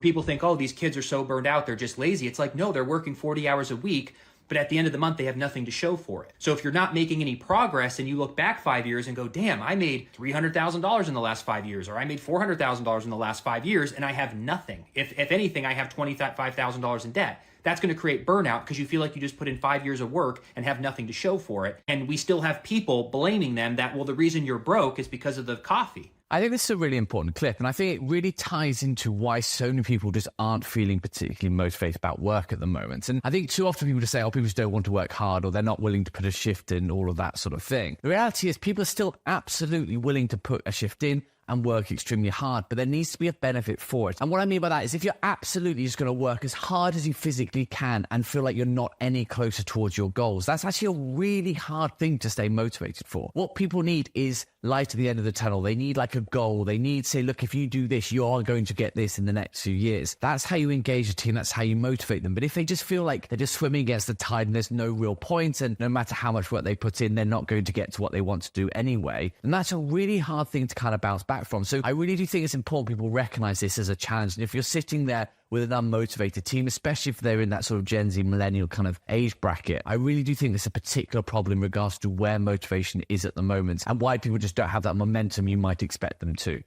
People think, oh, these kids are so burned out, they're just lazy. It's like, no, they're working 40 hours a week, but at the end of the month, they have nothing to show for it. So if you're not making any progress and you look back 5 years and go, damn, I made $300,000 in the last 5 years, or I made $400,000 in the last 5 years, and I have nothing. If anything, I have $25,000 in debt. That's going to create burnout because you feel like you just put in 5 years of work and have nothing to show for it. And we still have people blaming them that, well, the reason you're broke is because of the coffee. I think this is a really important clip, and I think it really ties into why so many people just aren't feeling particularly motivated about work at the moment. And I think too often people just say, oh, people just don't want to work hard, or they're not willing to put a shift in, all of that sort of thing. The reality is people are still absolutely willing to put a shift in and work extremely hard, but there needs to be a benefit for it. And what I mean by that is if you're absolutely just going to work as hard as you physically can and feel like you're not any closer towards your goals, that's actually a really hard thing to stay motivated for. What people need is light at the end of the tunnel. They need like a goal. They need to say, look, if you do this, you are going to get this in the next few years. That's how you engage a team. That's how you motivate them. But if they just feel like they're just swimming against the tide and there's no real point, and no matter how much work they put in, they're not going to get to what they want to do anyway, and that's a really hard thing to kind of bounce back from. So I really do think it's important people recognize this as a challenge. And if you're sitting there with an unmotivated team, especially if they're in that sort of Gen Z millennial kind of age bracket, I really do think there's a particular problem in regards to where motivation is at the moment and why people just don't have that momentum you might expect them to.